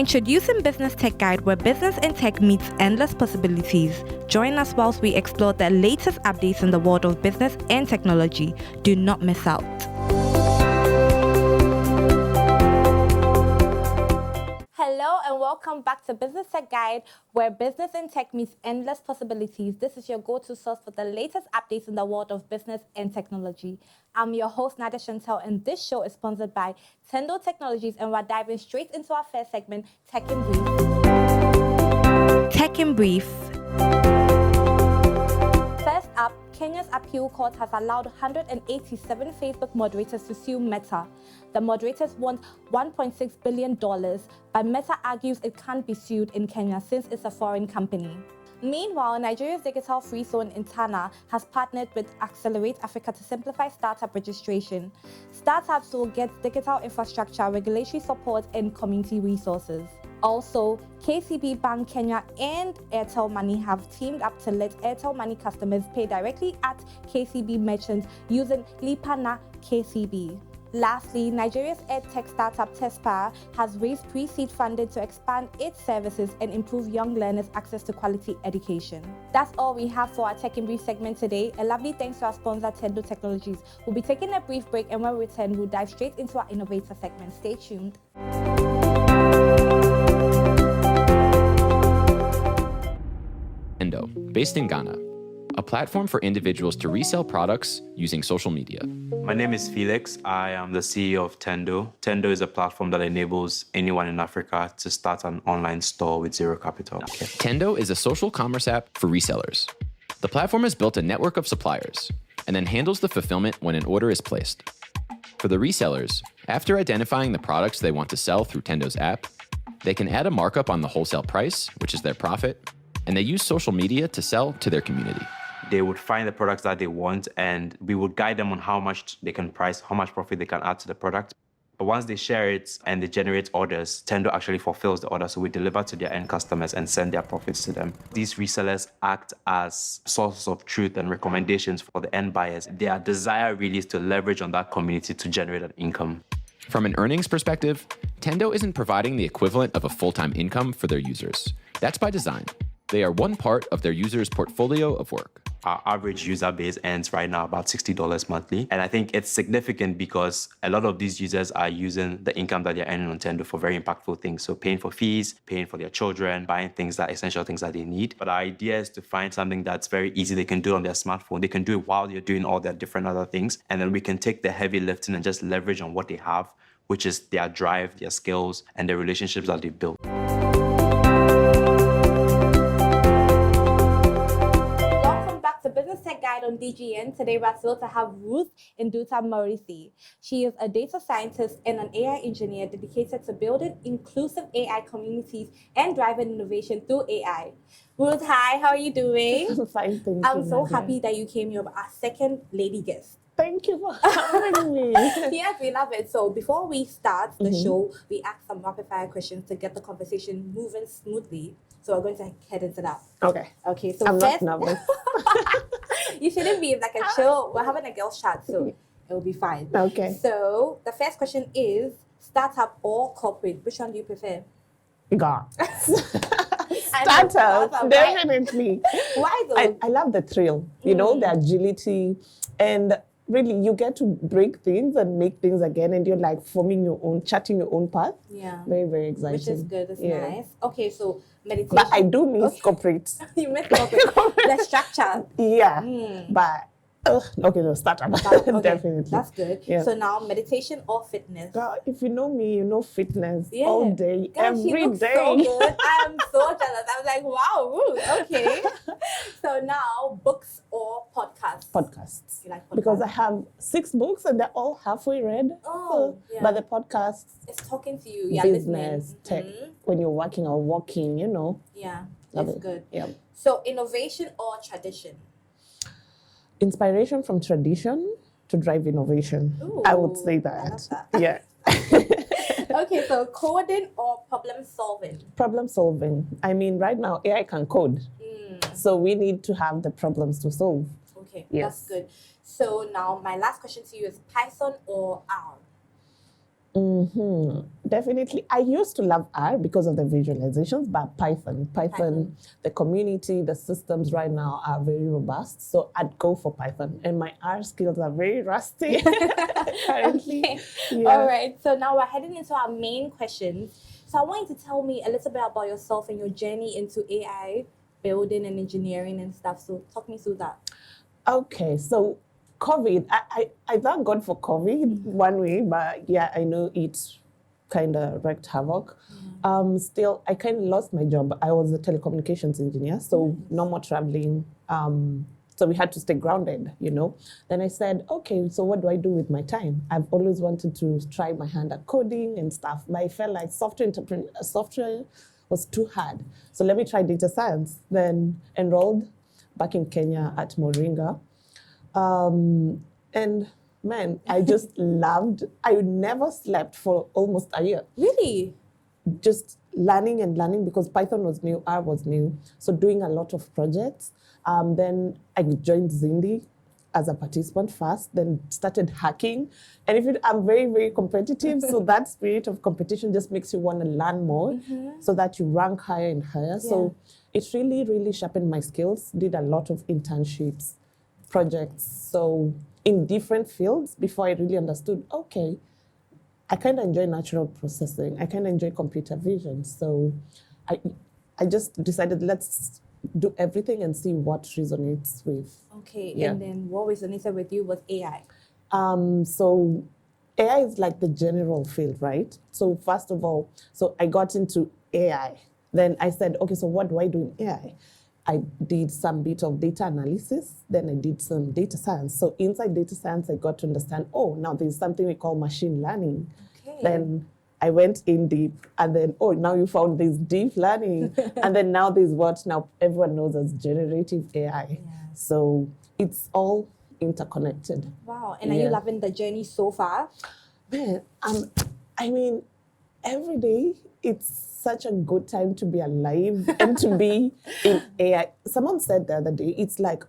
Introducing Business Tech Guide, where business and tech meets endless possibilities. Join us whilst we explore the latest updates in the world of business and technology. Do not miss out. Hello and welcome back to Business Tech Guide, where business and tech meets endless possibilities. This is your go-to source for the latest updates in the world of business and technology. I'm your host, Nadia Chantel, and this show is sponsored by Tendo Technologies, and we're diving straight into our first segment, Tech in Brief. Tech in Brief. First up, Kenya's appeal court has allowed 187 Facebook moderators to sue Meta. The moderators want $1.6 billion, but Meta argues it can't be sued in Kenya since it's a foreign company. Meanwhile, Nigeria's Digital Free Zone in Tana has partnered with Accelerate Africa to simplify startup registration. Startups will get digital infrastructure, regulatory support, and community resources. Also, KCB Bank Kenya and Airtel Money have teamed up to let Airtel Money customers pay directly at KCB merchants using Lipa na KCB. Lastly, Nigeria's EdTech startup Tespire has raised pre-seed funding to expand its services and improve young learners' access to quality education. That's all we have for our Tech in Brief segment today. A lovely thanks to our sponsor, Tendo Technologies. We'll be taking a brief break, and when we return, we'll dive straight into our innovator segment. Stay tuned. Tendo, based in Ghana, a platform for individuals to resell products using social media. My name is Felix. I am the CEO of Tendo. Tendo is a platform that enables anyone in Africa to start an online store with zero capital. Tendo is a social commerce app for resellers. The platform has built a network of suppliers and then handles the fulfillment when an order is placed. For the resellers, after identifying the products they want to sell through Tendo's app, they can add a markup on the wholesale price, which is their profit, and they use social media to sell to their community. They would find the products that they want, and we would guide them on how much they can price, how much profit they can add to the product. But once they share it and they generate orders, Tendo actually fulfills the order, so we deliver to their end customers and send their profits to them. These resellers act as sources of truth and recommendations for the end buyers. Their desire really is to leverage on that community to generate an income. From an earnings perspective, Tendo isn't providing the equivalent of a full-time income for their users. That's by design. They are one part of their users' portfolio of work. Our average user base earns right now about $60 monthly. And I think it's significant because a lot of these users are using the income that they're earning on Tendo for very impactful things. So paying for fees, paying for their children, buying things that essential things that they need. But our idea is to find something that's very easy. They can do it on their smartphone. They can do it while they're doing all their different other things. And then we can take the heavy lifting and just leverage on what they have, which is their drive, their skills, and the relationships that they've built. On DGN. Today we're thrilled to have Ruth Induta Morisi. She is a data scientist and an AI engineer dedicated to building inclusive AI communities and driving innovation through AI. Ruth, hi, how are you doing? Fine, thank you. I'm so Nadia. happy that you came. You're our second lady guest. Thank you for having me. Yes, we love it. So before we start the show, we ask some rapid fire questions to get the conversation moving smoothly. So we're going to head into that. Okay. Okay, so I'm first, not nervous. You shouldn't be like a chill. We're having a girls chat, so it'll be fine. Okay. So the first question is startup or corporate? Which one do you prefer? God. Startup, Startup, definitely. Why though? I love the thrill, the agility, and really you get to break things and make things again, and you're like charting your own path. Yeah. Very, very exciting. Which is good. It's nice. Okay, so meditation. But I do miss corporate. You miss corporate. The structure. Yeah. But startup. Okay, Definitely. that's good. Yeah. So now meditation or fitness? Girl, if you know me, you know fitness all day, Girl, every she looks day. so good. I'm so jealous. I was like, wow, Ruth, okay. So now, books or podcasts? Podcasts. You like podcasts? Because I have 6 books and they're all halfway read. Oh, yeah. But the podcasts, It's talking to you. Yeah, business, listening. tech, when you're working or walking, Yeah, Love that's it. good. Yeah. So innovation or tradition? Inspiration from tradition to drive innovation. Ooh, I would say I that. love that. Yeah. Okay, so coding or problem solving? Problem solving. I mean, right now, AI can code. So we need to have the problems to solve. Okay, Yes. that's good. So now my last question to you is Python or R? Definitely. I used to love R because of the visualizations, but Python, the community, the systems right now are very robust. So I'd go for Python. And my R skills are very rusty currently. Okay. Yeah. All right. So now we're heading into our main questions. So I want you to tell me a little bit about yourself and your journey into AI, building and engineering and stuff. So talk me through that. Okay, so COVID, I thank God for COVID one way, but yeah, I know it kind of wreaked havoc. Still, I kind of lost my job. I was a telecommunications engineer, so no more traveling. So we had to stay grounded, you know. Then I said, okay, so what do I do with my time? I've always wanted to try my hand at coding and stuff, but I felt like software was too hard. So let me try data science. Then enrolled back in Kenya at Moringa. And man, I just I never slept for almost a year. Really? Just learning and learning because Python was new, R was new. So doing a lot of projects. Then I joined Zindi as a participant first, then started hacking. And I'm very, very competitive. So that spirit of competition just makes you want to learn more so that you rank higher and higher. Yeah. So it really, really sharpened my skills, did a lot of internships, projects. So in different fields before I really understood, okay, I kind of enjoy natural processing. I kind of enjoy computer vision. So I just decided, let's do everything and see what resonates with. Okay, Yeah. and then what resonated with you was AI. So AI is like the general field, right? So first of all, so I got into AI. Then I said, okay, so what do I do in AI? I did some bit of data analysis, then I did some data science. So inside data science, I got to understand, now there's something we call machine learning. Okay. Then I went in deep, and then, now you found this deep learning. And then now there's what now everyone knows as generative AI. Yeah. So it's all interconnected. Wow, and are you Yeah. loving the journey so far? Man, I mean, every day it's such a good time to be alive and to be in AI. Someone said the other day, it's like,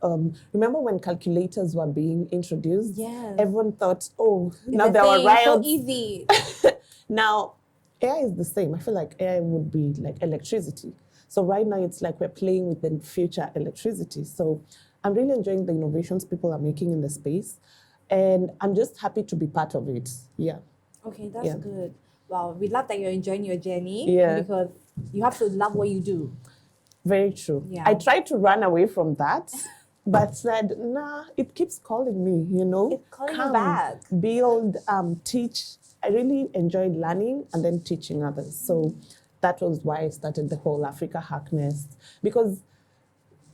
remember when calculators were being introduced? Yes. Everyone thought, now It's there the were thing, riots. so easy. Now, AI is the same. I feel like AI would be like electricity. So right now it's like we're playing with the future electricity. So I'm really enjoying the innovations people are making in the space. And I'm just happy to be part of it. Yeah. Okay, that's Yeah. good. Wow, we love that you're enjoying your journey. Yeah. Because you have to love what you do. Very true. Yeah. I tried to run away from that, but said, nah, it keeps calling me, you know. It's calling you back. Build, teach. I really enjoyed learning and then teaching others. So that was why I started the whole Africa Hack Nest. Because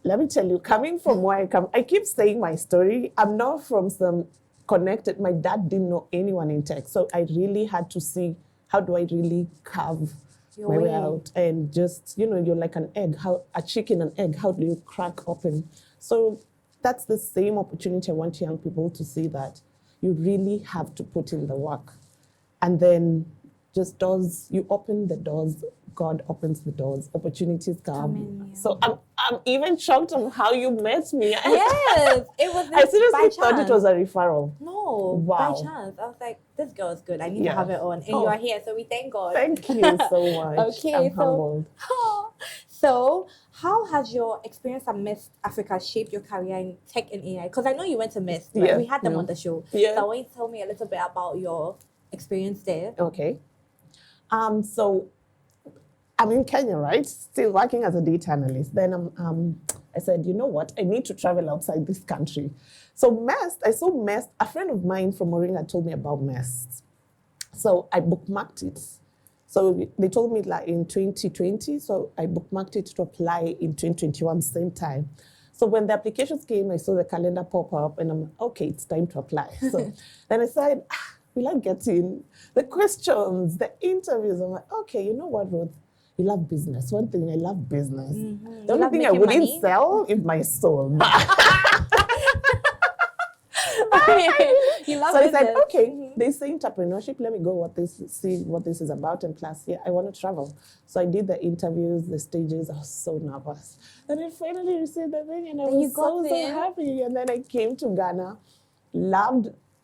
let me tell you, coming from where I come, I keep saying my story. I'm not from some connected. My dad didn't know anyone in tech. So I really had to see, how do I really carve Your my way way. out? And just, you're like an egg, a chicken and egg, how do you crack open? So that's the same opportunity I want young people to see, that you really have to put in the work. And then just you open the doors, God opens the doors, opportunities come. in, yeah. So I'm even shocked on how you met me. Yes, it was. I seriously by thought it chance. was a referral. No, Wow. by chance. I was like, this girl is good. I need Yeah. to have her on. And Oh. you are here, so we thank God. Thank you so much. Okay, I'm so- humbled. So, how has your experience at Mist Africa shaped your career in tech and AI? Because I know you went to Mist, right? Yeah, We had them yeah. on the show. Yeah. So I want you to tell me a little bit about your experience there. Okay. So I'm in Kenya, right? Still working as a data analyst. Then I said, you know what? I need to travel outside this country. So I saw Mest. A friend of mine from Moringa told me about Mest. So I bookmarked it. So they told me like in 2020. So I bookmarked it to apply in 2021, same time. So when the applications came, I saw the calendar pop up and I'm like, okay, it's time to apply. So then I said, will I get in? The questions, the interviews. I'm like, okay, you know what, Ruth? You love business. One thing, I love business. Mm-hmm. The only thing I making wouldn't money? sell is my soul. You love So I business. said, okay, they say entrepreneurship. Let me go see what this is about. And plus, I want to travel. So I did the interviews, the stages. I was so nervous. And I finally received the thing, and I Then you was got so in. happy. And then I came to Ghana,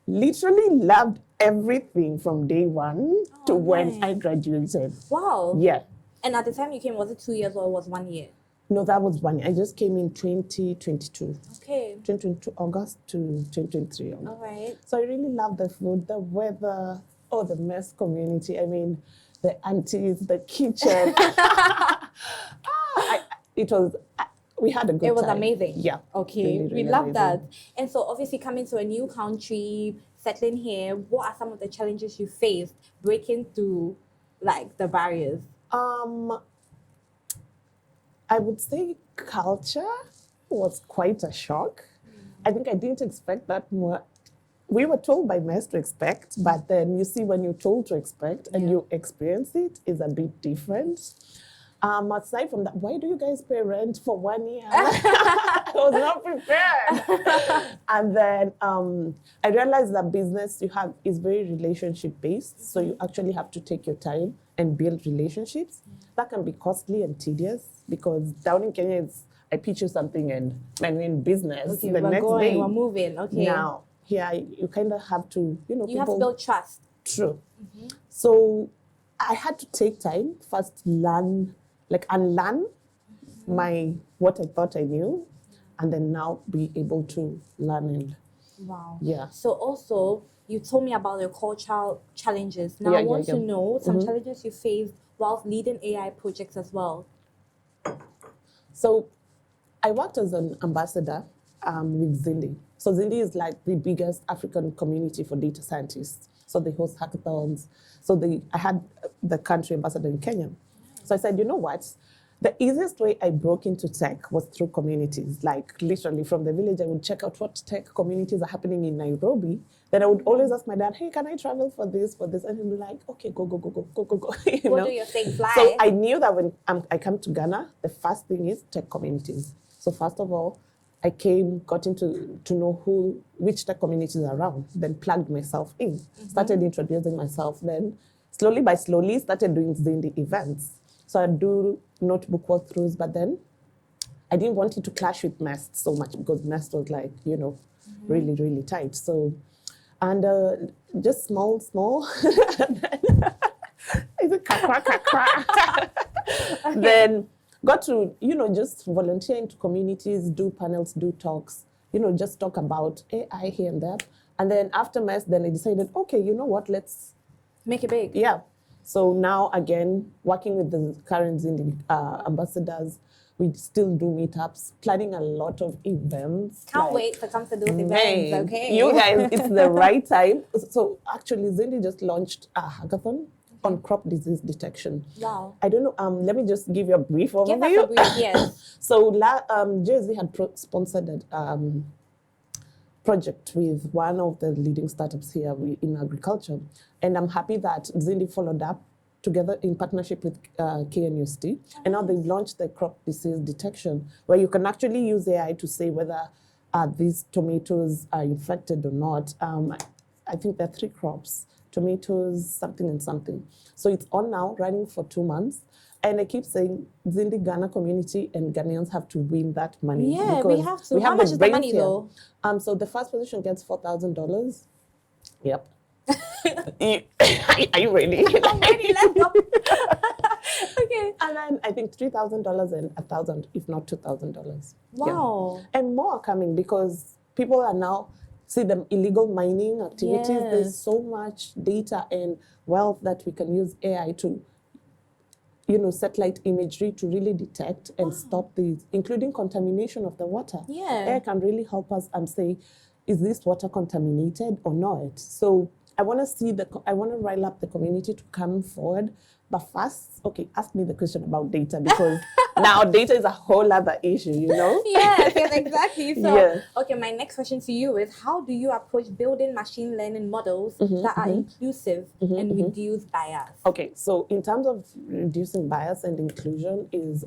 literally loved everything from day one to when nice. I graduated. Wow. Yeah. And at the time you came, was it 2 years or was 1 year? No, that was 1 year. I just came in 2022. Okay. 2022 August to 2023. All right. So I really love the food, the weather, the mess community. I mean, the aunties, the kitchen. We had a good time. It was amazing. Yeah. Okay. Really, We really love amazing. that. And so obviously coming to a new country, settling here, what are some of the challenges you faced breaking through like the barriers? I would say culture was quite a shock. I think I didn't expect that more. We were told by MES to expect, but then you see when you're told to expect and you experience it is a bit different. Aside from that, why do you guys pay rent for 1 year? I was not prepared. And then I realized that business you have is very relationship based. So you actually have to take your time and build relationships. That can be costly and tedious because down in Kenya, I pitch you something and we're in business. Okay, the we're next going, day, we're moving. Okay. now, here you kind of have to, You have to build trust. True. So I had to take time first learn, unlearn what I thought I knew, and then now be able to learn and Wow. yeah. So also, you told me about your cultural challenges. Now I want to know some challenges you faced whilst leading AI projects as well. So I worked as an ambassador with Zindi. So Zindi is like the biggest African community for data scientists. So they host hackathons. So I had the country ambassador in Kenya. So I said, you know what? The easiest way I broke into tech was through communities. Like literally from the village, I would check out what tech communities are happening in Nairobi. Then I would always ask my dad, hey, can I travel for this? And he'd be like, okay, go. You What know? do you think? Fly? So I knew that when I come to Ghana, the first thing is tech communities. So first of all, I got into to know which tech communities are around, then plugged myself in, started introducing myself, then slowly started doing Zindi events. So I do notebook walkthroughs, but then I didn't want it to clash with MEST so much because MEST was like, really, really tight. So, and just small. Is it kakra? Then got to, just volunteer into communities, do panels, do talks, just talk about AI here and there. And then after MEST, then I decided, okay, you know what, let's make it big. Yeah. So now, again, working with the current Zindi ambassadors, we still do meetups, planning a lot of events. Can't wait to come to those events, okay? You guys, it's the right time. So actually, Zindi just launched a hackathon on crop disease detection. Wow. I don't know, let me just give you a brief overview. Give us a brief, yes. So JSV had sponsored a project with one of the leading startups here in agriculture. And I'm happy that Zindi followed up together in partnership with KNUST. And now they've launched the crop disease detection, where you can actually use AI to say whether these tomatoes are infected or not. I think there are 3 crops, tomatoes, something and something. So it's on now, running for 2 months. And I keep saying, Zindi Ghana community and Ghanaians have to win that money. Yeah, we have to. How much is the money though? So the first position gets $4,000. Yep. Are you ready? I'm ready, let's go. Okay. And then I think $3,000 and $1,000, if not $2,000. Wow. Yeah. And more are coming because people are now see the illegal mining activities. Yes. There's so much data and wealth that we can use AI to, satellite imagery to really detect and stop these, including contamination of the water. Yeah. AI can really help us and say, is this water contaminated or not? So I want to rile up the community to come forward. But first, ask me the question about data because now data is a whole other issue, Yes, exactly. So, Yeah. okay, my next question to you is, how do you approach building machine learning models that are inclusive and reduce bias? Okay, so in terms of reducing bias and inclusion is,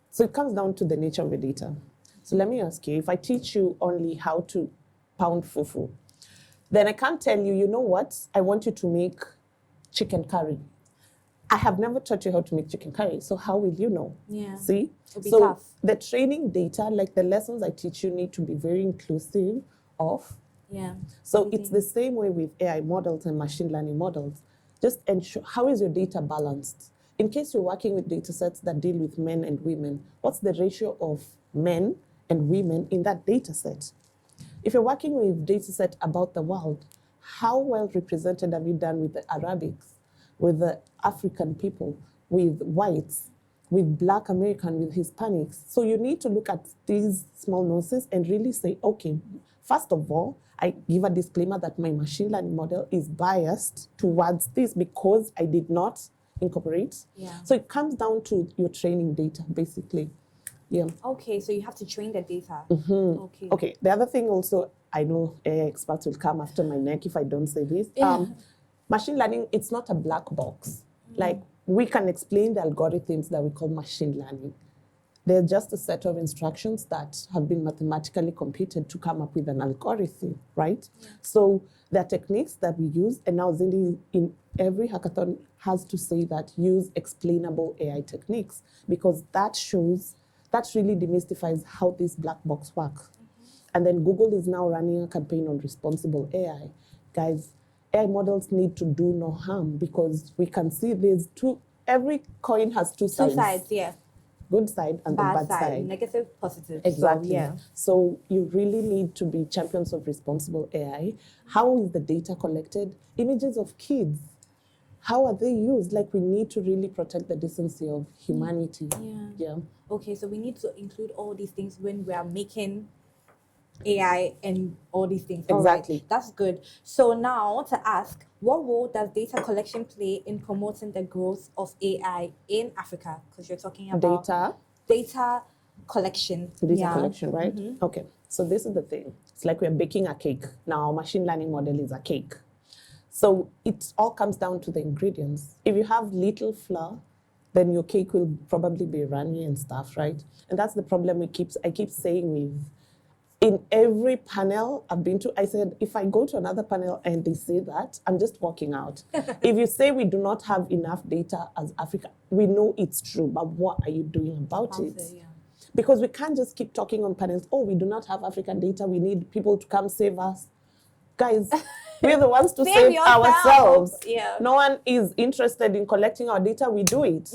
so it comes down to the nature of the data. So let me ask you, if I teach you only how to pound fufu, then I can't tell you, you know what, I want you to make chicken curry. I have never taught you how to make chicken curry, so how will you know? Yeah. See? It'll be So tough. the training data, like the lessons I teach you, need to be very inclusive of Yeah. So it's the same way with AI models and machine learning models. Just ensure, how is your data balanced? In case you're working with data sets that deal with men and women, what's the ratio of men and women in that data set? If you're working with data set about the world, how well represented have you done with the Arabics, with the African people, with whites, with Black American, with Hispanics? So you need to look at these small nuances and really say, okay, first of all, I give a disclaimer that my machine learning model is biased towards this because I did not incorporate. Yeah. So it comes down to your training data, basically. Yeah. Okay, so you have to train the data. Okay. Okay, the other thing also, I know AI experts will come after my neck if I don't say this. Machine learning, it's not a black box. Like, we can explain the algorithms that we call machine learning. They're just a set of instructions that have been mathematically computed to come up with an algorithm, right? Yeah. So there are techniques that we use, and now Zindi in every hackathon has to say that use explainable AI techniques, because that really demystifies how this black box works. And then Google is now running a campaign on responsible AI. Guys, AI models need to do no harm, because we can see every coin has two sides. Two sides, yeah. Good side and the bad side. Negative, positive. Exactly. So, yeah. So you really need to be champions of responsible AI. How is the data collected? Images of kids, how are they used? Like, we need to really protect the decency of humanity. Yeah. Okay, so we need to include all these things when we are making AI and all these things. Exactly. All right, that's good. So now to ask, what role does data collection play in promoting the growth of AI in Africa? Because you're talking about data collection. Data collection, right? Okay. So this is the thing. It's like we're baking a cake. Now, machine learning model is a cake. So it all comes down to the ingredients. If you have little flour, then your cake will probably be runny and stuff, right? And that's the problem I keep saying with, in every panel I've been to, I said, if I go to another panel and they say that, I'm just walking out. If you say we do not have enough data as Africa, we know it's true, but what are you doing about it? Yeah. Because we can't just keep talking on panels, oh, we do not have African data, we need people to come save us. Guys, we're the ones to save ourselves. Yeah. No one is interested in collecting our data, we do it.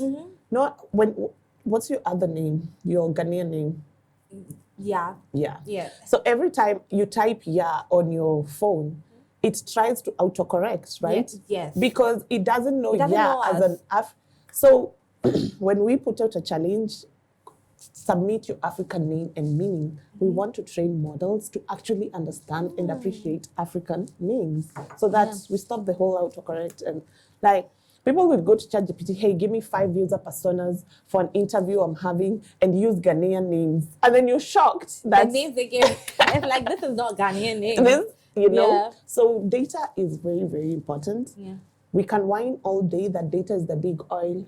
What's your other name, your Ghanaian name? Yeah. So every time you type "yeah" on your phone, it tries to autocorrect, right? Yes. Because it doesn't know as an So when we put out a challenge, submit your African name and meaning, we want to train models to actually understand and appreciate African names, so that we stop the whole autocorrect. And like, people will go to ChatGPT, hey, give me 5 user personas for an interview I'm having, and use Ghanaian names. And then you're shocked that the names they give, it's like, this is not Ghanaian names. Yeah. So data is very, very important. Yeah. We can whine all day that data is the big oil.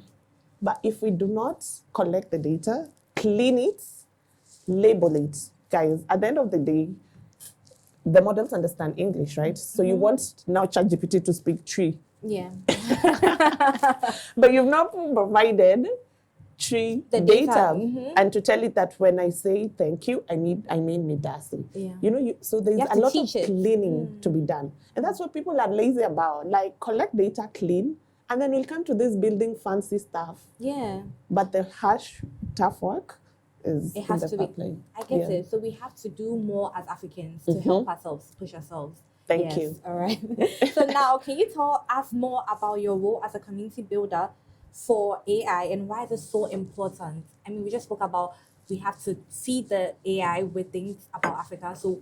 But if we do not collect the data, clean it, label it, guys, at the end of the day, the models understand English, right? So you want now ChatGPT to speak tree. Yeah. But you've not provided tree data. And to tell it that when I say thank you, I mean Midasi. Yeah. So there's a lot of cleaning to be done. And that's what people are lazy about. Like, collect data, clean, and then we'll come to this building fancy stuff. Yeah. But the harsh, tough work is it has in the to be. pipeline. I get it. So we have to do more as Africans to help ourselves, push ourselves. Thank you. All right. So now, can you tell us more about your role as a community builder for AI, and why is it so important? I mean, we just spoke about we have to feed the AI with things about Africa. So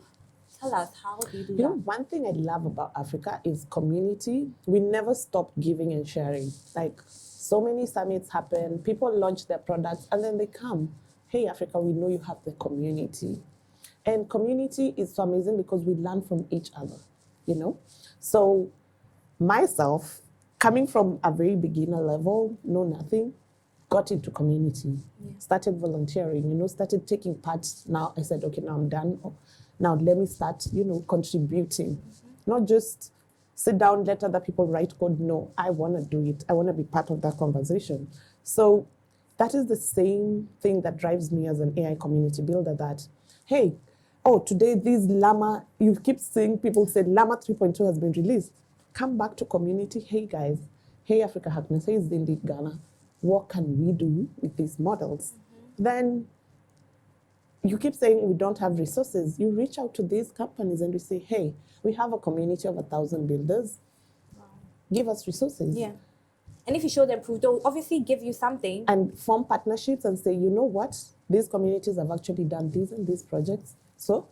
tell us, how do you do that? One thing I love about Africa is community. We never stop giving and sharing. Like, so many summits happen, people launch their products, and then they come, hey, Africa, we know you have the community. And community is so amazing because we learn from each other, So myself, coming from a very beginner level, know nothing, got into community, started volunteering, started taking part. Now I said, okay, now I'm done. Now let me start, contributing. Not just sit down, let other people write code. No, I want to do it. I want to be part of that conversation. So that is the same thing that drives me as an AI community builder, that, hey, oh, today this Llama, you keep seeing people say Llama 3.2 has been released. Come back to community. Hey guys, hey Africa Happiness, hey Zindi Ghana, what can we do with these models? Then you keep saying we don't have resources. You reach out to these companies and you say, hey, we have a community of 1,000 builders. Give us resources. Yeah. And if you show them proof, they'll obviously give you something. And form partnerships and say, you know what? These communities have actually done these and these projects. So,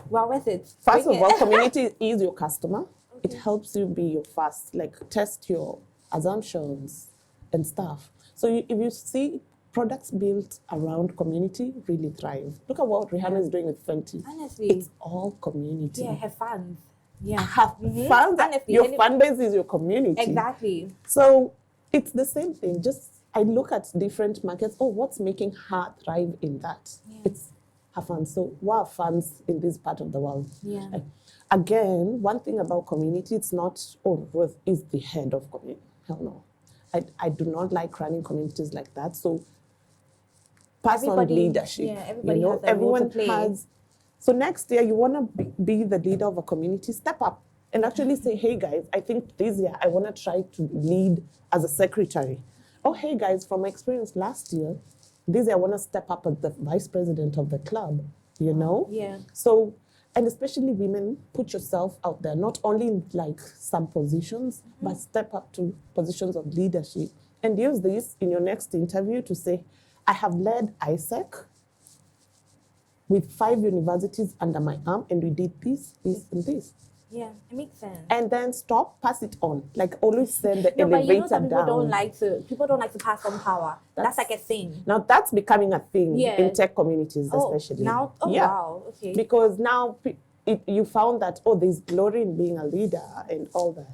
well worth it. first Bring of all, it. community is your customer. It helps you be your first, like test your assumptions and stuff. So if you see products built around community really thrive. Look at what Rihanna is doing with Fenty. Honestly. It's all community. Yeah, have fans. Yeah. Have fans. Honestly, Your any- fan base is your community. Exactly. So it's the same thing. Just I look at different markets. Oh, what's making her thrive in that? Yeah. It's her fans. So what are fans in this part of the world? Yeah. Again, one thing about community, it's not, oh, Ruth is the head of community. Hell no. I do not like running communities like that. So pass on Everybody- leadership. yeah, everybody you know, has a role to everyone play. has. So next year, you want to be the leader of a community, step up and actually say, hey guys, I think this year I want to try to lead as a secretary. Oh, hey guys, from my experience last year, this year I want to step up as the vice president of the club, you know? Yeah. So, and especially women, put yourself out there, not only in like some positions, but step up to positions of leadership. And use this in your next interview to say, I have led ISEC with 5 universities under my arm, and we did this, this, and this. Yeah, it makes sense. And then stop, pass it on. Like always send the No, but elevator you know that people down. don't like to pass on power. That's like a thing. Now that's becoming a thing Yeah. in tech communities, Oh, especially. now? Oh, Yeah. wow. Okay. Because now you found that, oh, there's glory in being a leader and all that.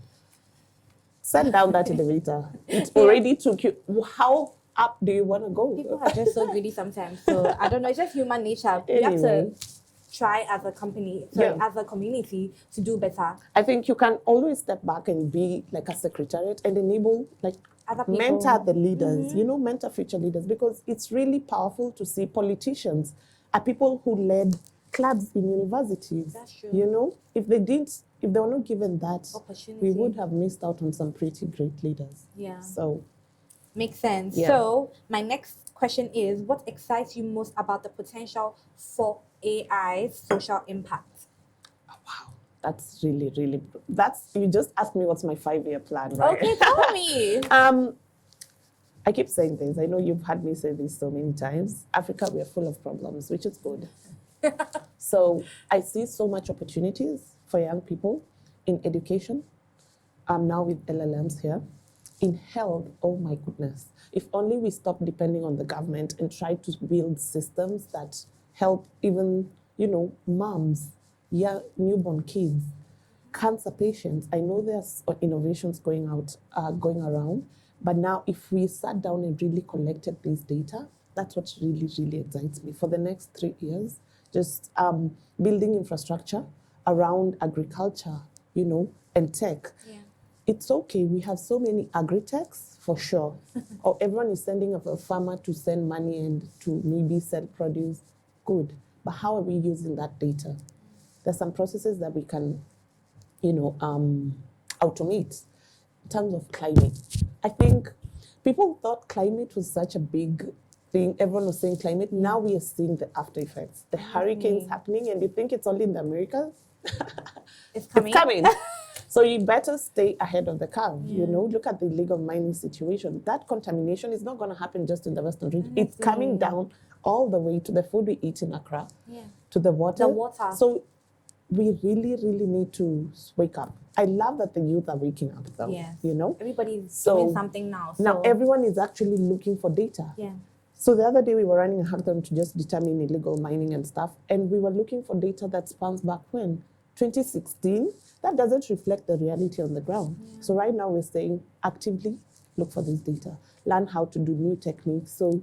Send down that elevator. It already took you. How up do you want to go? People are just so greedy sometimes. So I don't know. It's just human nature. You have Anyway. to try as a company, Yeah. as a community, to do better. I think you can always step back and be like a secretariat and enable, like, Other people. mentor the leaders, you know, mentor future leaders, because it's really powerful to see politicians are people who led clubs in universities. That's true. You know, if they were not given that, Opportunity. we would have missed out on some pretty great leaders. Yeah. So, Makes sense. Yeah. So my next question is, what excites you most about the potential for AI's social impact? that's really, really, you just asked me what's my 5-year plan, right? Okay, tell me. I keep saying this. I know you've had me say this so many times. Africa, we are full of problems, which is good. So I see so much opportunities for young people in education. Now with LLMs here. In health, oh my goodness. If only we stop depending on the government and try to build systems that help even, you know, moms, newborn kids, cancer patients. I know there's innovations going around, but now if we sat down and really collected this data, that's what really, really excites me. For the next 3 years, just building infrastructure around agriculture, you know, and tech. Yeah. It's okay, we have so many agri-techs for sure. Or everyone is sending a farmer to send money and to maybe sell produce. Good. But how are we using that data? There's some processes that we can, you know, automate in terms of climate. I think people thought climate was such a big thing. Everyone was saying climate. Now we are seeing the after effects. The hurricanes happening, and you think it's only in the Americas? It's coming. It's coming. So you better stay ahead of the curve. You know, look at the illegal mining situation. That contamination is not going to happen just in the Western region. It's coming down all the way to the food we eat in Accra, to the water. The water. So we really, really need to wake up. I love that the youth are waking up, though. Yes. You know, Everybody's So- doing something now. So, now everyone is actually looking for data. yeah. So the other day we were running a hackathon to just determine illegal mining and stuff, and we were looking for data that spans back when 2016. That doesn't reflect the reality on the ground. So right now we're saying actively look for this data, learn how to do new techniques. So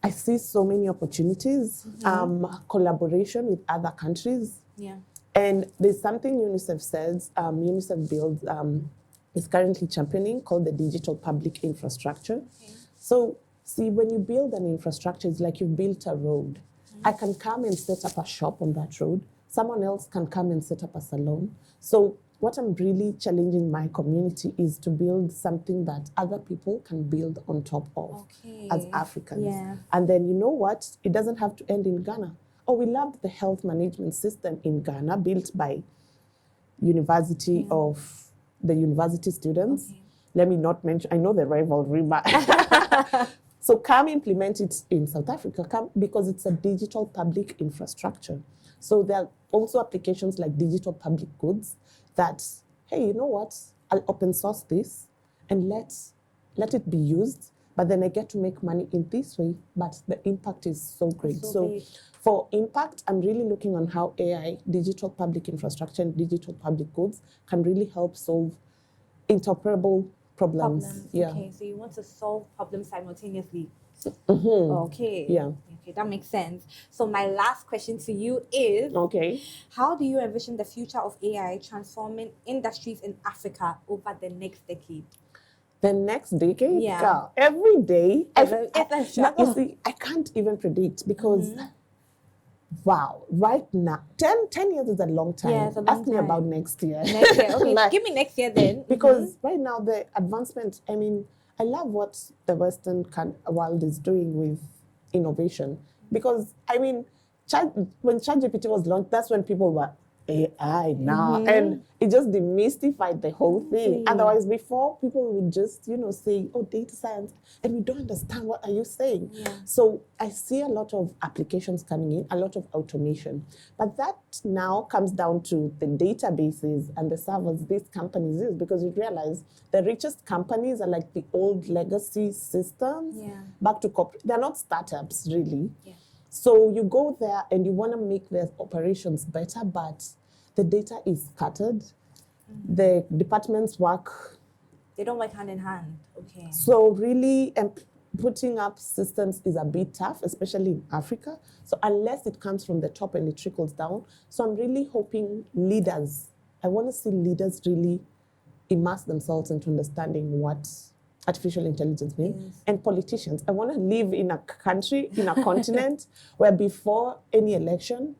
I see so many opportunities, collaboration with other countries. Yeah. And there's something UNICEF says, UNICEF builds, is currently championing called the digital public infrastructure. So see, when you build an infrastructure, it's like you've built a road. I can come and set up a shop on that road. Someone else can come and set up a salon. So what I'm really challenging my community is to build something that other people can build on top of as Africans. Yeah. And then you know what? It doesn't have to end in Ghana. Oh, we loved the health management system in Ghana built by university students. Let me not mention, I know the rivalry, but so come implement it in South Africa, because it's a digital public infrastructure. So there are also applications like digital public goods that, hey, you know what? I'll open source this and let it be used, but then I get to make money in this way, but the impact is so great. So for impact, I'm really looking on how AI, digital public infrastructure, and digital public goods can really help solve interoperable problems. Yeah. Okay, so you want to solve problems simultaneously. Mm-hmm. Okay. Yeah. Okay, that makes sense. So my last question to you is, Okay. how do you envision the future of AI transforming industries in Africa over the next decade? The next decade? Yeah. Girl, every day. It's a struggle. You see, I can't even predict because, wow, right now, 10 years is a long time. Yeah, it's a long Ask me time. about next year. Next year. Okay, Like, give me next year then. because right now the advancement, I mean, I love what the Western world is doing with innovation. Because, I mean, when ChatGPT was launched, that's when people were AI now. And it just demystified the whole thing. Otherwise, before, people would just, say, oh, data science, and we don't understand what are you saying. Yeah. So I see a lot of applications coming in, a lot of automation. But that now comes down to the databases and the servers these companies use, because you realize the richest companies are like the old legacy systems back to corporate. They're not startups, really. Yeah. So you go there and you want to make their operations better, but the data is scattered. The departments work. They don't work hand in hand. Okay. So really putting up systems is a bit tough, especially in Africa. So unless it comes from the top and it trickles down. So I'm really hoping I want to see leaders really immerse themselves into understanding what artificial intelligence means. And politicians. I want to live in a country, in a continent where before any election,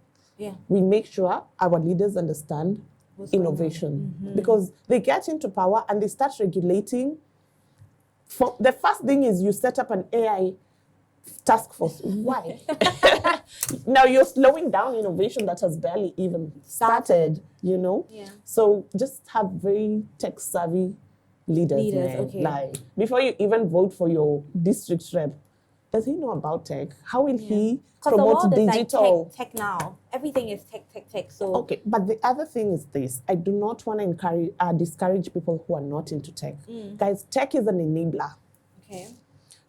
we make sure our leaders understand innovation. Because they get into power and they start regulating. The first thing is you set up an AI task force. Why? Now you're slowing down innovation that has barely even started, Yeah. So just have very tech-savvy leaders, man. Okay. Like, before you even vote for your district rep, does he know about tech? How will he Because the promote world digital? is like tech now. Everything is tech. So Okay, but the other thing is this. I do not want to discourage people who are not into tech. Guys, tech is an enabler. okay.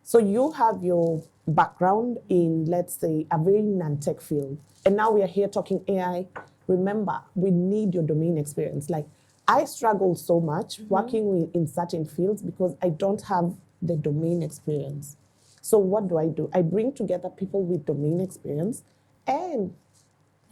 So you have your background in, let's say, a very non-tech field. And now we are here talking AI. Remember, we need your domain experience. Like, I struggle so much working in certain fields because I don't have the domain experience. So what do? I bring together people with domain experience and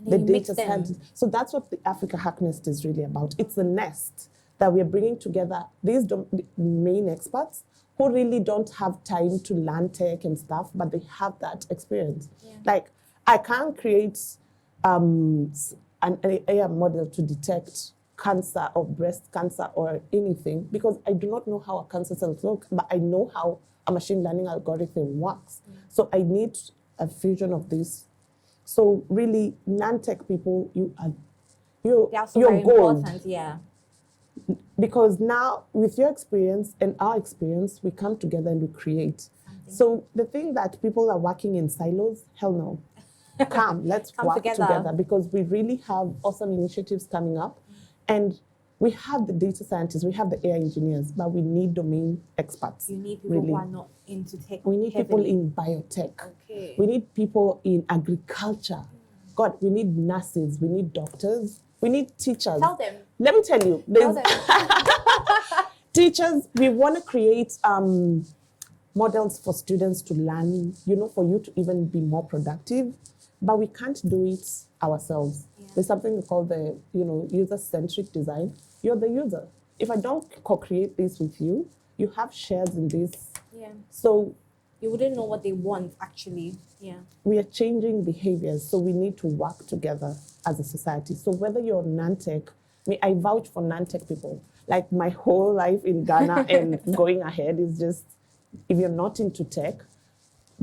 the you mix data them. scientists. So that's what the Africa Hack Nest is really about. It's a nest that we are bringing together these domain experts who really don't have time to learn tech and stuff, but they have that experience. Like, I can't create an AI model to detect cancer or breast cancer or anything because I do not know how a cancer cells look, but I know how a machine learning algorithm works. So I need a fusion of this. So really, non-tech people, They are also you're very gold. important. Yeah. Because now, with your experience and our experience, we come together and we create. So the thing that people are working in silos, hell no. Let's Come work together. together because we really have awesome initiatives coming up. And we have the data scientists, we have the AI engineers, but we need domain experts. You need people who are not into tech. We need people heavily. in biotech. Okay. We need people in agriculture. God, we need nurses, we need doctors, we need teachers. Tell them. Let me tell you, Tell there's them. teachers, we want to create models for students to learn, for you to even be more productive, but we can't do it ourselves. There's something we call the, user-centric design. You're the user. If I don't co-create this with you, you have shares in this. Yeah. So You wouldn't know what they want, actually. Yeah. We are changing behaviors, so we need to work together as a society. So whether you're non-tech, I vouch for non-tech people. Like my whole life in Ghana and going ahead is just, if you're not into tech,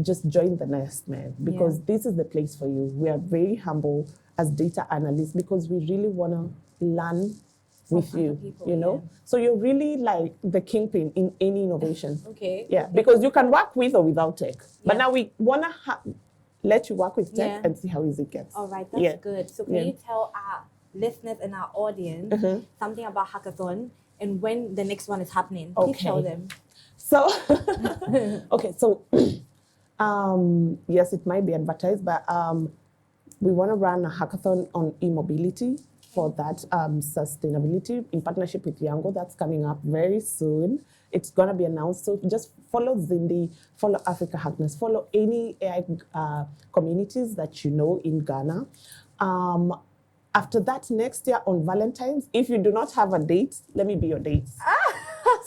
just join the nest, man, because this is the place for you. We are very humble as data analysts because we really want to learn with you, people, you know? So you're really like the kingpin in any innovation. Okay. Yeah, because you can work with or without tech. But now we want to let you work with tech and see how easy it gets. All right, that's good. So can you tell our listeners and our audience something about Hackathon and when the next one is happening? Please tell them. So, yes, it might be advertised, but we want to run a hackathon on e-mobility for that sustainability in partnership with Yango. That's coming up very soon. It's going to be announced. So just follow Zindi, follow Africa Hackness, follow any AI communities that you know in Ghana. After that, next year on Valentine's, if you do not have a date, let me be your date.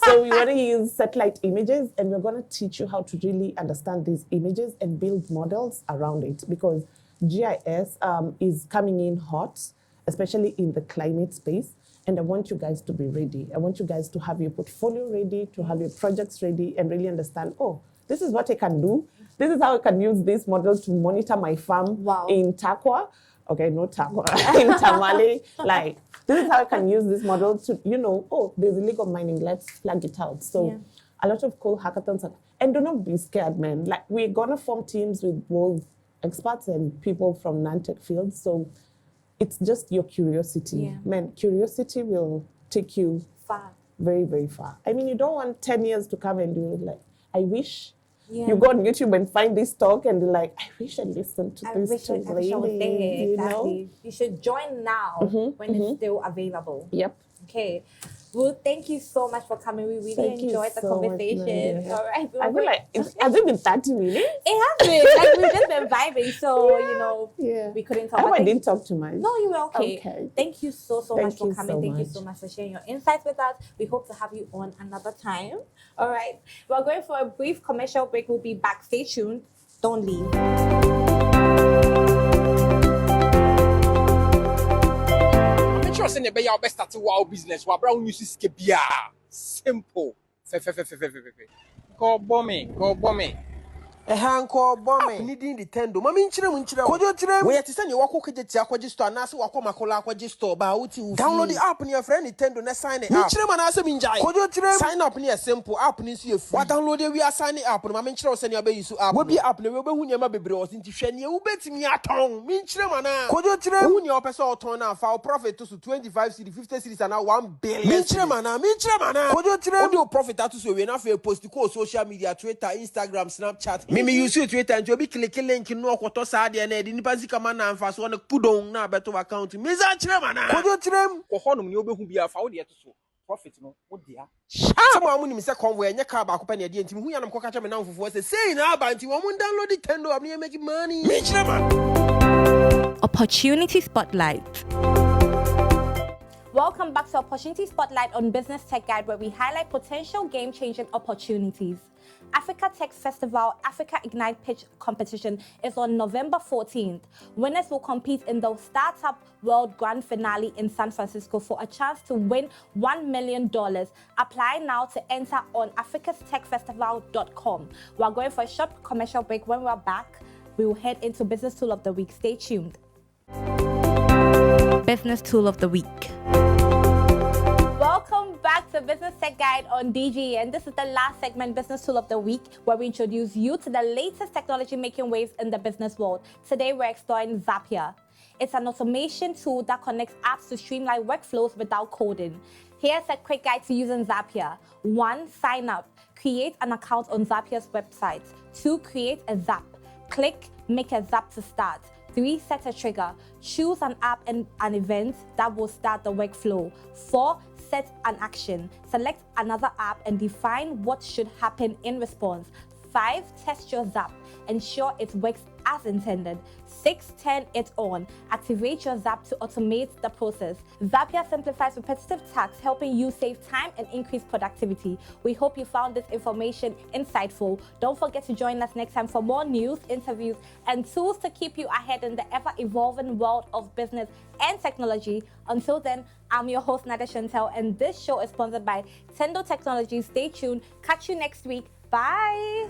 So we want to use satellite images, and we're going to teach you how to really understand these images and build models around it, because GIS is coming in hot, especially in the climate space. And I want you guys to be ready. I want you guys to have your portfolio ready, to have your projects ready, and really understand, oh, this is what I can do. This is how I can use this model to monitor my farm in Takwa. Okay, no Takwa, in Tamale. Like, this is how I can use this model to, you know, oh, there's illegal mining, let's flag it out. So a lot of cool hackathons. And do not be scared, man. Like, we're going to form teams with both experts and people from non-tech fields. So it's just your curiosity. Man, curiosity will take you far. Very, very far. I mean, you don't want 10 years to come and do it like, I wish you go on YouTube and find this talk and be like, I wish I listened to this two ladies, you know? You should join now when it's still available. Yep. Okay. Well, thank you so much for coming. We really enjoyed the conversation. All right. I feel like, has it been 30 minutes? It has been. Like, we've just been vibing. So, you know, we couldn't talk. I didn't talk too much. No, you were okay. Thank you so much for coming. Thank you so much for sharing your insights with us. We hope to have you on another time. All right. We're going for a brief commercial break. We'll be back. Stay tuned. Don't leave. Send the your best at wow business. Wa brown news is simple. Go bomb. Hanko bombe needing the tendo. Mami nchire. Kojo chire. We yati send you wako kejeti akwaji store na se wako makola akwaji store ba uti ufi. Download the app ni your friend Nintendo na sign it up. Nchire mana se minjai. Kojo chire. Sign up ni simple app ni si free. Wa download we are sign app no mami nchire send you be use app. We be app na we be hu nyama bebre o nti hwe ne u betimi aton. Mi nchire mana. Kojo chire. Hu ne opese oton na fa profit to 25 cedi 50 cedis and now 1 billion. Mi nchire mana. Kojo chire. Audio profit atu so we na fa post ko social media Twitter, Instagram, Snapchat. Me use Twitter and to be click link no kwoto sa de na di nipa sika man na mfa so na kudon na beto account me za kire mana kojo kirem ko honum ne obehu bia fa wo de to so profit no wo dia some amu ni se convoy enye car ba ko pa na de ntimi hu yanam ko ka cha me na mfofo say na aba nti wo mun download it tendo am make money me kire man. Opportunity Spotlight. Welcome back to Opportunity Spotlight on Business Tech Guide, where we highlight potential game-changing opportunities. Africa Tech Festival Africa Ignite Pitch Competition is on November 14th. Winners will compete in the Startup World Grand Finale in San Francisco for a chance to win $1 million. Apply now to enter on africastechfestival.com. We're going for a short commercial break. When we're back, we will head into Business Tool of the Week. Stay tuned. Business Tool of the Week. Welcome back to Business Tech Guide on DG, and this is the last segment, Business Tool of the Week, where we introduce you to the latest technology making waves in the business world. Today, we're exploring Zapier. It's an automation tool that connects apps to streamline workflows without coding. Here's a quick guide to using Zapier. 1. Sign up. Create an account on Zapier's website. 2. Create a Zap. Click Make a Zap to start. 3. Set a trigger. Choose an app and an event that will start the workflow. 4. Set an action. Select another app and define what should happen in response. 5. Test your Zap. Ensure it works as intended. 6. Turn it on. Activate your Zap to automate the process. Zapier simplifies repetitive tasks, helping you save time and increase productivity. We hope you found this information insightful. Don't forget to join us next time for more news, interviews, and tools to keep you ahead in the ever-evolving world of business and technology. Until then, I'm your host, Nada Chantel, and this show is sponsored by Tendo Technologies. Stay tuned. Catch you next week. Bye.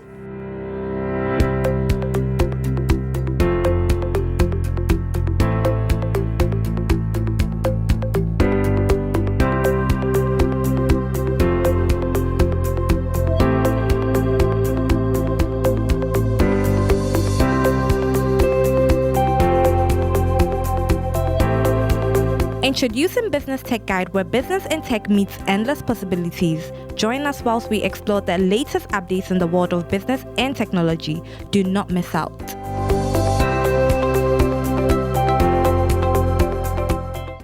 Introducing Business Tech Guide, where business and tech meets endless possibilities. Join us whilst we explore the latest updates in the world of business and technology. Do not miss out.